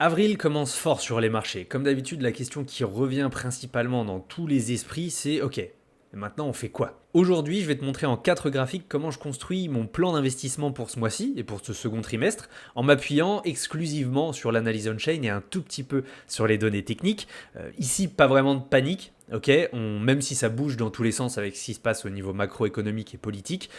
Avril commence fort sur les marchés. Comme d'habitude, la question qui revient principalement dans tous les esprits, c'est OK, maintenant on fait quoi? Aujourd'hui, je vais te montrer en 4 graphiques comment je construis mon plan d'investissement pour ce mois-ci et pour ce second trimestre, en m'appuyant exclusivement sur l'analyse on-chain et un tout petit peu sur les données techniques. Ici, pas vraiment de panique. Ok, même si ça bouge dans tous les sens avec ce qui se passe au niveau macroéconomique et politique,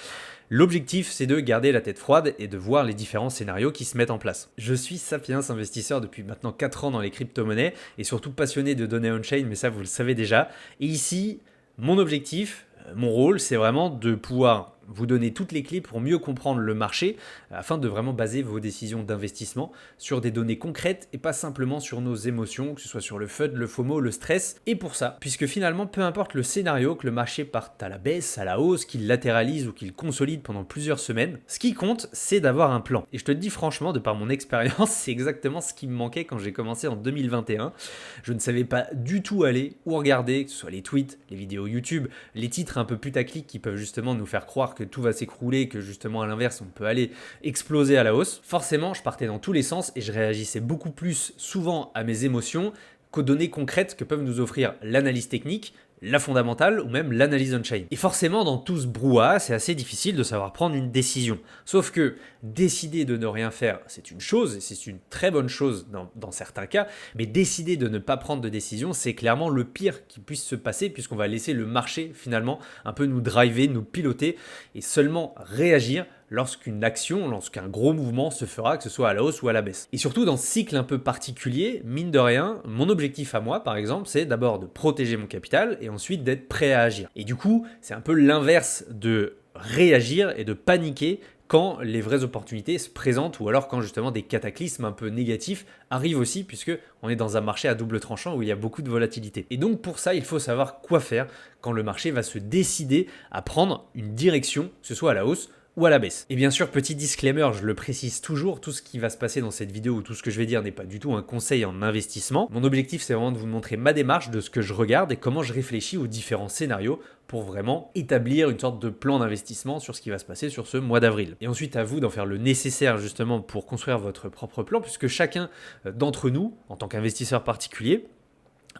l'objectif c'est de garder la tête froide et de voir les différents scénarios qui se mettent en place. Je suis Sapiens investisseur depuis maintenant 4 ans dans les crypto-monnaies et surtout passionné de données on-chain, mais ça vous le savez déjà. Et ici, mon objectif, mon rôle, c'est vraiment de pouvoir vous donner toutes les clés pour mieux comprendre le marché afin de vraiment baser vos décisions d'investissement sur des données concrètes et pas simplement sur nos émotions, que ce soit sur le FUD, le FOMO, le stress. Et pour ça, puisque finalement, peu importe le scénario, que le marché parte à la baisse, à la hausse, qu'il latéralise ou qu'il consolide pendant plusieurs semaines, ce qui compte, c'est d'avoir un plan. Et je te le dis franchement, de par mon expérience, c'est exactement ce qui me manquait quand j'ai commencé en 2021. Je ne savais pas du tout aller ou regarder, que ce soit les tweets, les vidéos YouTube, les titres un peu putaclic qui peuvent justement nous faire croire que tout va s'écrouler, que justement à l'inverse on peut aller exploser à la hausse. Forcément, je partais dans tous les sens et je réagissais beaucoup plus souvent à mes émotions qu'aux données concrètes que peuvent nous offrir l'analyse technique, la fondamentale ou même l'analyse on-chain. Et forcément, dans tout ce brouhaha, c'est assez difficile de savoir prendre une décision. Sauf que décider de ne rien faire, c'est une chose, et c'est une très bonne chose dans certains cas, mais décider de ne pas prendre de décision, c'est clairement le pire qui puisse se passer, puisqu'on va laisser le marché, finalement, un peu nous driver, nous piloter, et seulement réagir lorsqu'une action, lorsqu'un gros mouvement se fera, que ce soit à la hausse ou à la baisse. Et surtout dans ce cycle un peu particulier, mine de rien, mon objectif à moi, par exemple, c'est d'abord de protéger mon capital et ensuite d'être prêt à agir. Et du coup, c'est un peu l'inverse de réagir et de paniquer quand les vraies opportunités se présentent ou alors quand justement des cataclysmes un peu négatifs arrivent aussi, puisque on est dans un marché à double tranchant où il y a beaucoup de volatilité. Et donc pour ça, il faut savoir quoi faire quand le marché va se décider à prendre une direction, que ce soit à la hausse ou à la baisse. Et bien sûr, petit disclaimer, je le précise toujours, tout ce qui va se passer dans cette vidéo ou tout ce que je vais dire n'est pas du tout un conseil en investissement. Mon objectif, c'est vraiment de vous montrer ma démarche de ce que je regarde et comment je réfléchis aux différents scénarios pour vraiment établir une sorte de plan d'investissement sur ce qui va se passer sur ce mois d'avril. Et ensuite, à vous d'en faire le nécessaire justement pour construire votre propre plan, puisque chacun d'entre nous, en tant qu'investisseur particulier,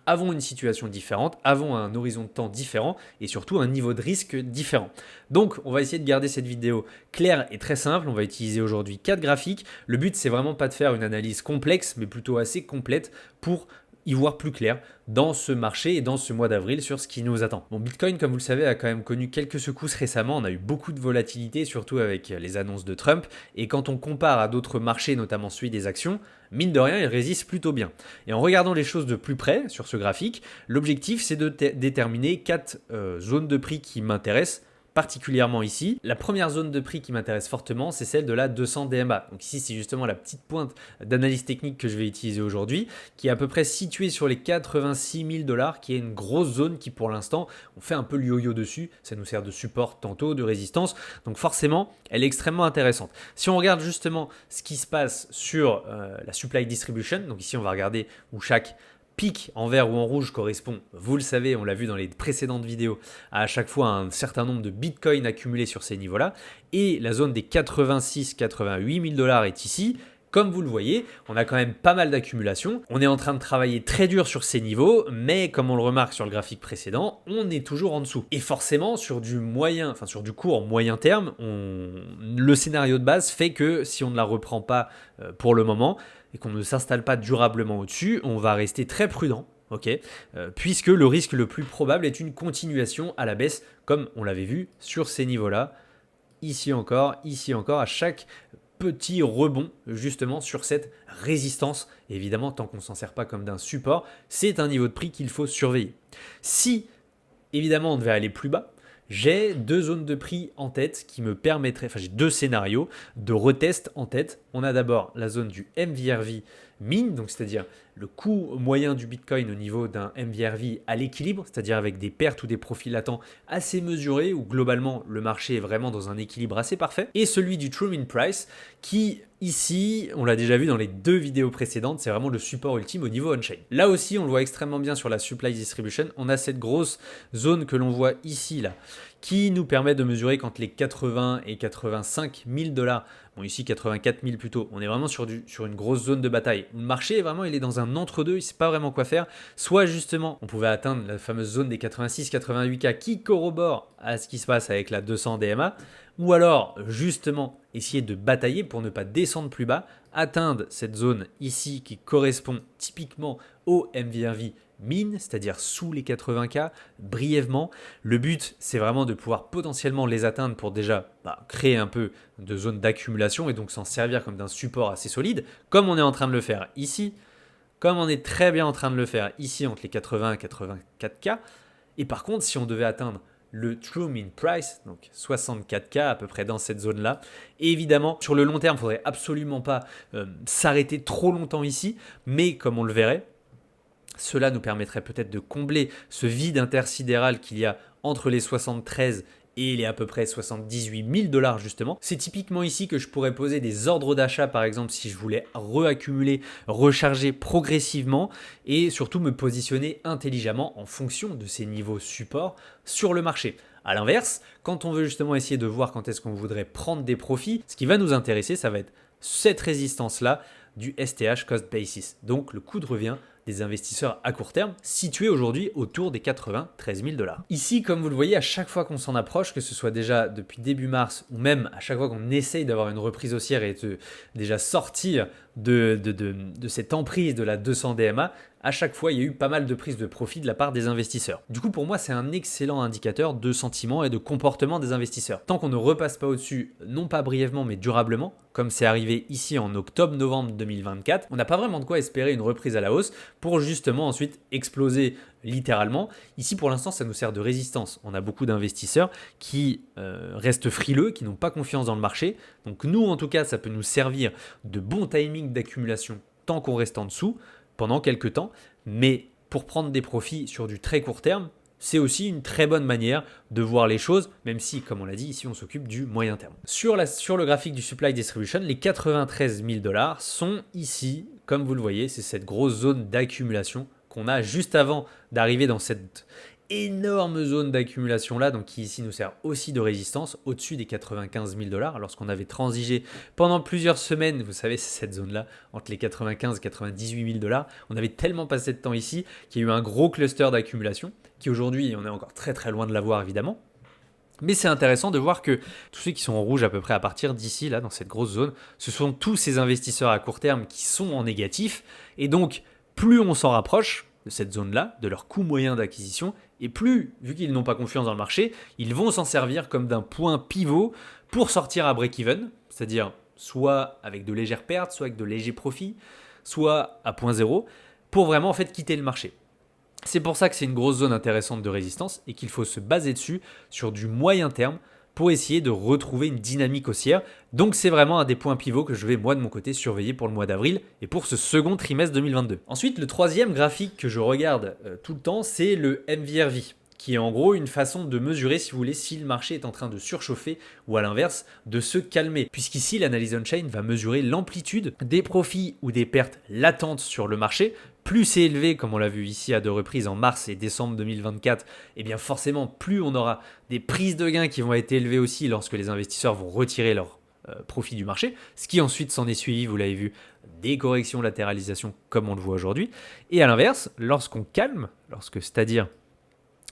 avons une situation différente, avons un horizon de temps différent et surtout un niveau de risque différent. Donc on va essayer de garder cette vidéo claire et très simple. On va utiliser aujourd'hui 4 graphiques. Le but c'est vraiment pas de faire une analyse complexe mais plutôt assez complète pour y voir plus clair dans ce marché et dans ce mois d'avril sur ce qui nous attend. Bon, Bitcoin, comme vous le savez, a quand même connu quelques secousses récemment. On a eu beaucoup de volatilité, surtout avec les annonces de Trump. Et quand on compare à d'autres marchés, notamment celui des actions, mine de rien, il résiste plutôt bien. Et en regardant les choses de plus près sur ce graphique, l'objectif, c'est de déterminer 4 zones de prix qui m'intéressent particulièrement ici. La première zone de prix qui m'intéresse fortement, c'est celle de la 200 DMA. Donc ici, c'est justement la petite pointe d'analyse technique que je vais utiliser aujourd'hui, qui est à peu près située sur les 86 000 $, qui est une grosse zone qui, pour l'instant, on fait un peu le yo-yo dessus. Ça nous sert de support tantôt, de résistance. Donc forcément, elle est extrêmement intéressante. Si on regarde justement ce qui se passe sur la supply distribution, donc ici, on va regarder où chaque pic en vert ou en rouge correspond, vous le savez, on l'a vu dans les précédentes vidéos, à chaque fois un certain nombre de bitcoins accumulés sur ces niveaux-là. Et la zone des 86-88 000 $ est ici. Comme vous le voyez, on a quand même pas mal d'accumulation. On est en train de travailler très dur sur ces niveaux, mais comme on le remarque sur le graphique précédent, on est toujours en dessous. Et forcément, sur du court moyen terme, le scénario de base fait que si on ne la reprend pas pour le moment et qu'on ne s'installe pas durablement au-dessus, on va rester très prudent. Puisque le risque le plus probable est une continuation à la baisse, comme on l'avait vu sur ces niveaux-là, ici encore, à chaque petit rebond justement sur cette résistance. Et évidemment, tant qu'on ne s'en sert pas comme d'un support, c'est un niveau de prix qu'il faut surveiller. Si évidemment on devait aller plus bas, j'ai 2 zones de prix en tête qui me permettraient, j'ai 2 scénarios de retest en tête. On a d'abord la zone du MVRV min, donc c'est-à-dire le coût moyen du Bitcoin au niveau d'un MVRV à l'équilibre, c'est-à-dire avec des pertes ou des profits latents assez mesurés, où globalement le marché est vraiment dans un équilibre assez parfait, et celui du True Min Price qui Ici, on l'a déjà vu dans les 2 vidéos précédentes, c'est vraiment le support ultime au niveau on-chain. Là aussi, on le voit extrêmement bien sur la supply distribution. On a cette grosse zone que l'on voit ici, là, qui nous permet de mesurer quand les 80 et 85 000 $, bon ici 84 000 plutôt, on est vraiment sur une grosse zone de bataille. Le marché, vraiment, il est dans un entre-deux, il ne sait pas vraiment quoi faire. Soit justement, on pouvait atteindre la fameuse zone des 86-88K qui corrobore à ce qui se passe avec la 200 DMA, ou alors justement essayer de batailler pour ne pas descendre plus bas, atteindre cette zone ici qui correspond typiquement au MVRV min, c'est-à-dire sous les 80K, brièvement. Le but, c'est vraiment de pouvoir potentiellement les atteindre pour déjà créer un peu de zone d'accumulation et donc s'en servir comme d'un support assez solide, comme on est en train de le faire ici, comme on est très bien en train de le faire ici entre les 80 et 84K. Et par contre, si on devait atteindre le True Min Price, donc 64K à peu près dans cette zone-là. Et évidemment, sur le long terme, il ne faudrait absolument pas s'arrêter trop longtemps ici, mais comme on le verrait, cela nous permettrait peut-être de combler ce vide intersidéral qu'il y a entre les 73 et les à peu près 78 000 $ justement. C'est typiquement ici que je pourrais poser des ordres d'achat par exemple si je voulais reaccumuler, recharger progressivement et surtout me positionner intelligemment en fonction de ces niveaux support sur le marché. A l'inverse, quand on veut justement essayer de voir quand est-ce qu'on voudrait prendre des profits, ce qui va nous intéresser, ça va être cette résistance-là du STH Cost Basis, donc le coût de revient des investisseurs à court terme, situé aujourd'hui autour des 93 000 $. Ici, comme vous le voyez, à chaque fois qu'on s'en approche, que ce soit déjà depuis début mars ou même à chaque fois qu'on essaye d'avoir une reprise haussière et de déjà sortir de cette emprise de la 200 DMA, à chaque fois, il y a eu pas mal de prises de profit de la part des investisseurs. Du coup, pour moi, c'est un excellent indicateur de sentiment et de comportement des investisseurs. Tant qu'on ne repasse pas au-dessus, non pas brièvement, mais durablement, comme c'est arrivé ici en octobre-novembre 2024, on n'a pas vraiment de quoi espérer une reprise à la hausse pour justement ensuite exploser littéralement. Ici, pour l'instant, ça nous sert de résistance. On a beaucoup d'investisseurs qui restent frileux, qui n'ont pas confiance dans le marché. Donc nous, en tout cas, ça peut nous servir de bon timing d'accumulation tant qu'on reste en dessous pendant quelques temps, mais pour prendre des profits sur du très court terme, c'est aussi une très bonne manière de voir les choses, même si, comme on l'a dit, ici on s'occupe du moyen terme. Sur le graphique du Supply Distribution, les 93 000 $ sont ici, comme vous le voyez, c'est cette grosse zone d'accumulation qu'on a juste avant d'arriver dans cette énorme zone d'accumulation là, donc qui ici nous sert aussi de résistance au-dessus des 95 000 $. Lorsqu'on avait transigé pendant plusieurs semaines, vous savez, c'est cette zone là, entre les 95 et 98 000 $, on avait tellement passé de temps ici qu'il y a eu un gros cluster d'accumulation, qui aujourd'hui, on est encore très très loin de l'avoir évidemment. Mais c'est intéressant de voir que tous ceux qui sont en rouge à peu près à partir d'ici, là, dans cette grosse zone, ce sont tous ces investisseurs à court terme qui sont en négatif. Et donc, plus on s'en rapproche de cette zone-là, de leur coût moyen d'acquisition, et plus, vu qu'ils n'ont pas confiance dans le marché, ils vont s'en servir comme d'un point pivot pour sortir à break-even, c'est-à-dire soit avec de légères pertes, soit avec de légers profits, soit à point zéro, pour vraiment en fait quitter le marché. C'est pour ça que c'est une grosse zone intéressante de résistance et qu'il faut se baser dessus sur du moyen terme pour essayer de retrouver une dynamique haussière. Donc c'est vraiment un des points pivots que je vais moi de mon côté surveiller pour le mois d'avril et pour ce second trimestre 2022. Ensuite, le troisième graphique que je regarde tout le temps, c'est le MVRV, qui est en gros une façon de mesurer, si vous voulez, si le marché est en train de surchauffer ou à l'inverse de se calmer. Puisqu'ici, l'analyse on-chain va mesurer l'amplitude des profits ou des pertes latentes sur le marché. Plus c'est élevé, comme on l'a vu ici à 2 reprises en mars et décembre 2024, et bien forcément, plus on aura des prises de gains qui vont être élevées aussi lorsque les investisseurs vont retirer leurs profits du marché, ce qui ensuite s'en est suivi, vous l'avez vu, des corrections, latéralisation comme on le voit aujourd'hui. Et à l'inverse, lorsqu'on calme, c'est-à-dire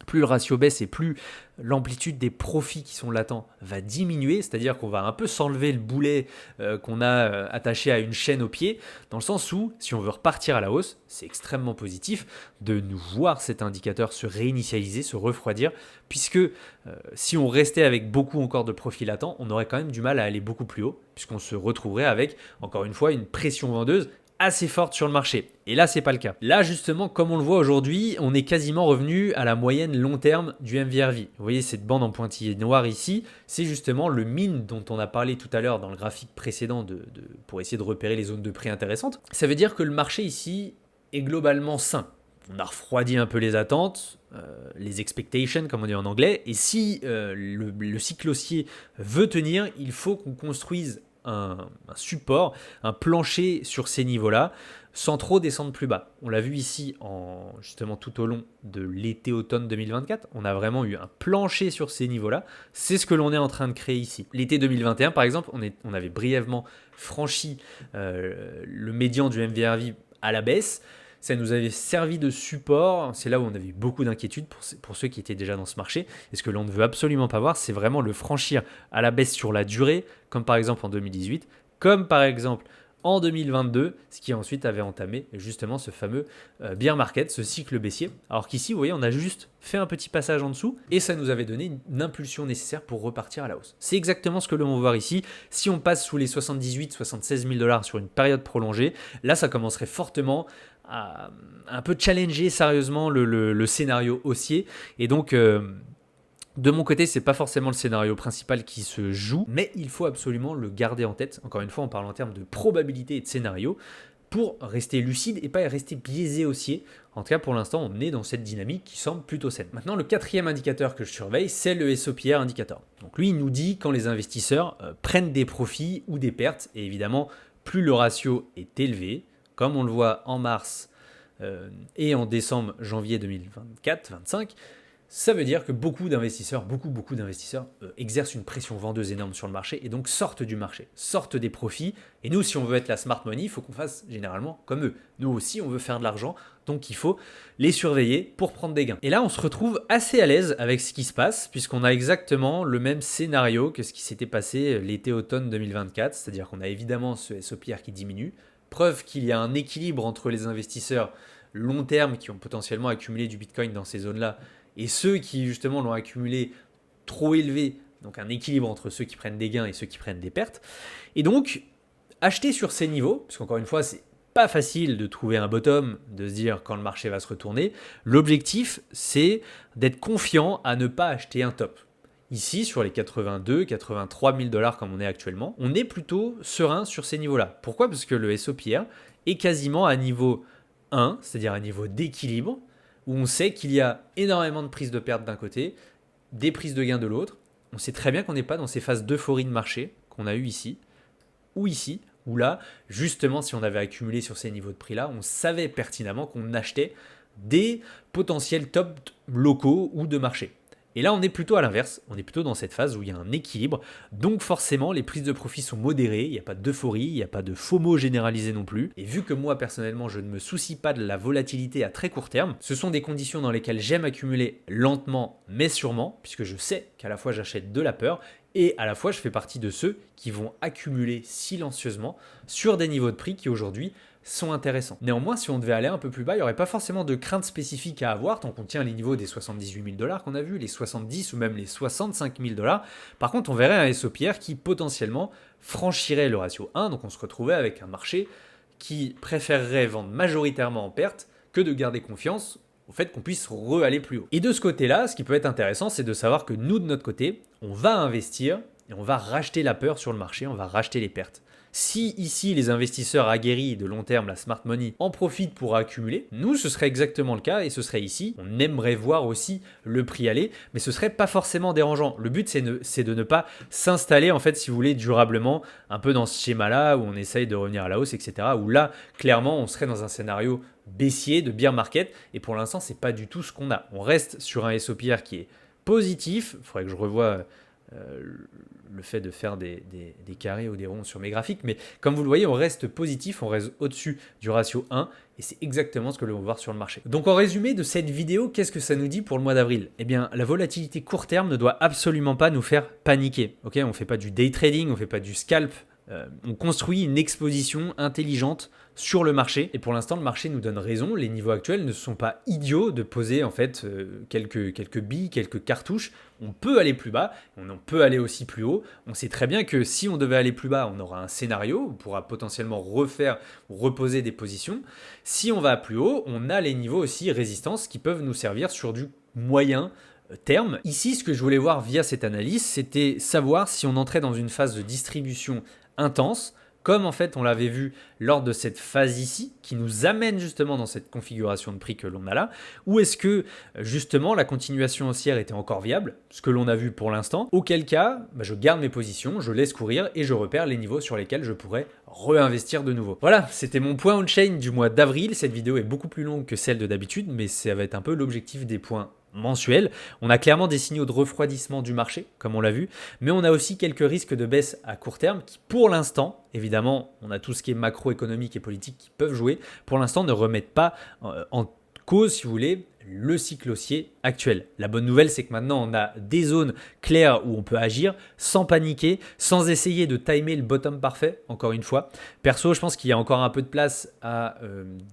plus le ratio baisse et plus l'amplitude des profits qui sont latents va diminuer, c'est-à-dire qu'on va un peu s'enlever le boulet qu'on a attaché à une chaîne au pied, dans le sens où, si on veut repartir à la hausse, c'est extrêmement positif de nous voir cet indicateur se réinitialiser, se refroidir, puisque si on restait avec beaucoup encore de profits latents, on aurait quand même du mal à aller beaucoup plus haut, puisqu'on se retrouverait avec, encore une fois, une pression vendeuse assez forte sur le marché. Et là, c'est pas le cas. Là, justement, comme on le voit aujourd'hui, on est quasiment revenu à la moyenne long terme du MVRV. Vous voyez cette bande en pointillé noir ici, c'est justement le min dont on a parlé tout à l'heure dans le graphique précédent pour essayer de repérer les zones de prix intéressantes. Ça veut dire que le marché ici est globalement sain. On a refroidi un peu les attentes, les expectations comme on dit en anglais, et si le cycle haussier veut tenir, il faut qu'on construise un support, un plancher sur ces niveaux-là, sans trop descendre plus bas. On l'a vu ici justement tout au long de l'été-automne 2024. On a vraiment eu un plancher sur ces niveaux-là. C'est ce que l'on est en train de créer ici. L'été 2021, par exemple, on avait brièvement franchi le médian du MVRV à la baisse. Ça nous avait servi de support. C'est là où on avait beaucoup d'inquiétudes pour ceux qui étaient déjà dans ce marché. Et ce que l'on ne veut absolument pas voir, c'est vraiment le franchir à la baisse sur la durée, comme par exemple en 2018, comme par exemple en 2022, ce qui ensuite avait entamé justement ce fameux bear market, ce cycle baissier. Alors qu'ici, vous voyez, on a juste fait un petit passage en dessous et ça nous avait donné une impulsion nécessaire pour repartir à la hausse. C'est exactement ce que l'on va voir ici. Si on passe sous les 78-76 000 $ sur une période prolongée, là, ça commencerait fortement à un peu challenger sérieusement le scénario haussier. Et donc, de mon côté, c'est pas forcément le scénario principal qui se joue, mais il faut absolument le garder en tête. Encore une fois, on parle en termes de probabilité et de scénario pour rester lucide et pas rester biaisé haussier. En tout cas, pour l'instant, on est dans cette dynamique qui semble plutôt saine. Maintenant, le quatrième indicateur que je surveille, c'est le SOPR indicator. Donc lui, il nous dit quand les investisseurs prennent des profits ou des pertes. Et évidemment, plus le ratio est élevé, comme on le voit en mars et en décembre, janvier 2024-25, ça veut dire que beaucoup d'investisseurs exercent une pression vendeuse énorme sur le marché et donc sortent du marché, sortent des profits. Et nous, si on veut être la smart money, il faut qu'on fasse généralement comme eux. Nous aussi, on veut faire de l'argent, donc il faut les surveiller pour prendre des gains. Et là, on se retrouve assez à l'aise avec ce qui se passe, puisqu'on a exactement le même scénario que ce qui s'était passé l'été-automne 2024, c'est-à-dire qu'on a évidemment ce SOPR qui diminue, preuve qu'il y a un équilibre entre les investisseurs long terme qui ont potentiellement accumulé du Bitcoin dans ces zones-là et ceux qui justement l'ont accumulé trop élevé, donc un équilibre entre ceux qui prennent des gains et ceux qui prennent des pertes. Et donc, acheter sur ces niveaux, parce qu'encore une fois, c'est pas facile de trouver un bottom, de se dire quand le marché va se retourner. L'objectif, c'est d'être confiant à ne pas acheter un top. Ici, sur les 82-83 000 $ comme on est actuellement, on est plutôt serein sur ces niveaux-là. Pourquoi ? Parce que le SOPR est quasiment à niveau 1, c'est-à-dire à niveau d'équilibre, où on sait qu'il y a énormément de prises de perte d'un côté, des prises de gain de l'autre. On sait très bien qu'on n'est pas dans ces phases d'euphorie de marché qu'on a eu ici, où là, justement, si on avait accumulé sur ces niveaux de prix-là, on savait pertinemment qu'on achetait des potentiels tops locaux ou de marché. Et là, on est plutôt à l'inverse, on est plutôt dans cette phase où il y a un équilibre, donc forcément, les prises de profit sont modérées, il n'y a pas d'euphorie, il n'y a pas de FOMO généralisé non plus, et vu que moi, personnellement, je ne me soucie pas de la volatilité à très court terme, ce sont des conditions dans lesquelles j'aime accumuler lentement, mais sûrement, puisque je sais qu'à la fois j'achète de la peur, et à la fois je fais partie de ceux qui vont accumuler silencieusement sur des niveaux de prix qui aujourd'hui sont intéressants. Néanmoins, si on devait aller un peu plus bas, il n'y aurait pas forcément de crainte spécifique à avoir tant qu'on tient les niveaux des 78 000 $ qu'on a vu, les 70 ou même les 65 000 $. Par contre, on verrait un SOPR qui potentiellement franchirait le ratio 1, donc on se retrouverait avec un marché qui préférerait vendre majoritairement en perte que de garder confiance au fait qu'on puisse re-aller plus haut. Et de ce côté-là, ce qui peut être intéressant, c'est de savoir que nous, de notre côté, on va investir et on va racheter la peur sur le marché, on va racheter les pertes. Si ici les investisseurs aguerris de long terme, la smart money, en profitent pour accumuler, nous ce serait exactement le cas et ce serait ici. On aimerait voir aussi le prix aller, mais ce serait pas forcément dérangeant. Le but c'est de ne pas s'installer en fait, si vous voulez, durablement un peu dans ce schéma-là où on essaye de revenir à la hausse, etc. Où là, clairement, on serait dans un scénario baissier de bear market et pour l'instant, c'est pas du tout ce qu'on a. On reste sur un SOPR qui est positif. Il faudrait que je revoie le fait de faire des carrés ou des ronds sur mes graphiques, mais comme vous le voyez, on reste positif, on reste au-dessus du ratio 1, et c'est exactement ce que l'on va voir sur le marché. Donc en résumé de cette vidéo, qu'est-ce que ça nous dit pour le mois d'avril ? Eh bien, la volatilité court terme ne doit absolument pas nous faire paniquer. Okay, on ne fait pas du day trading, on ne fait pas du scalp, on construit une exposition intelligente sur le marché, et pour l'instant le marché nous donne raison, les niveaux actuels ne sont pas idiots de poser en fait quelques billes, quelques cartouches. On peut aller plus bas, on peut aller aussi plus haut. On sait très bien que si on devait aller plus bas, on aura un scénario, on pourra potentiellement reposer des positions. Si on va plus haut, on a les niveaux aussi résistance qui peuvent nous servir sur du moyen terme. Ici, ce que je voulais voir via cette analyse, c'était savoir si on entrait dans une phase de distribution intense, comme en fait on l'avait vu lors de cette phase ici, qui nous amène justement dans cette configuration de prix que l'on a là, ou est-ce que justement la continuation haussière était encore viable, ce que l'on a vu pour l'instant, auquel cas je garde mes positions, je laisse courir et je repère les niveaux sur lesquels je pourrais réinvestir de nouveau. Voilà, c'était mon point on-chain du mois d'avril. Cette vidéo est beaucoup plus longue que celle de d'habitude, mais ça va être un peu l'objectif des points mensuels. On a clairement des signaux de refroidissement du marché, comme on l'a vu, mais on a aussi quelques risques de baisse à court terme qui, pour l'instant, évidemment, on a tout ce qui est macroéconomique et politique qui peuvent jouer, pour l'instant ne remettent pas en cause, si vous voulez, le cycle haussier actuel. La bonne nouvelle, c'est que maintenant, on a des zones claires où on peut agir sans paniquer, sans essayer de timer le bottom parfait, encore une fois. Perso, je pense qu'il y a encore un peu de place à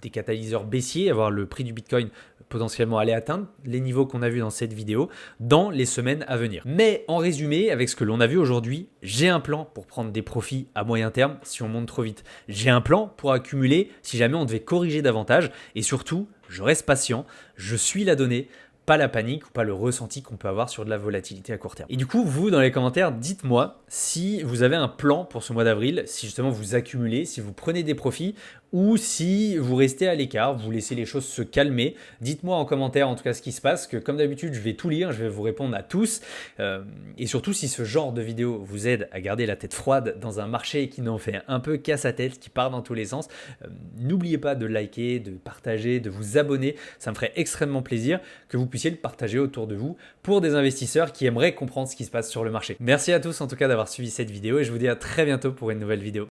des catalyseurs baissiers, à voir le prix du Bitcoin potentiellement aller atteindre les niveaux qu'on a vus dans cette vidéo dans les semaines à venir. Mais en résumé, avec ce que l'on a vu aujourd'hui, j'ai un plan pour prendre des profits à moyen terme si on monte trop vite. J'ai un plan pour accumuler si jamais on devait corriger davantage et surtout, je reste patient, je suis la donnée, pas la panique ou pas le ressenti qu'on peut avoir sur de la volatilité à court terme. Et du coup, vous, dans les commentaires, dites-moi si vous avez un plan pour ce mois d'avril, si justement vous accumulez, si vous prenez des profits ou si vous restez à l'écart, vous laissez les choses se calmer. Dites-moi en commentaire en tout cas ce qui se passe, que comme d'habitude, je vais tout lire, je vais vous répondre à tous. Et surtout, si ce genre de vidéo vous aide à garder la tête froide dans un marché qui n'en fait un peu qu'à sa tête, qui part dans tous les sens, n'oubliez pas de liker, de partager, de vous abonner. Ça me ferait extrêmement plaisir que vous puissiez le partager autour de vous pour des investisseurs qui aimeraient comprendre ce qui se passe sur le marché. Merci à tous en tout cas d'avoir suivi cette vidéo et je vous dis à très bientôt pour une nouvelle vidéo.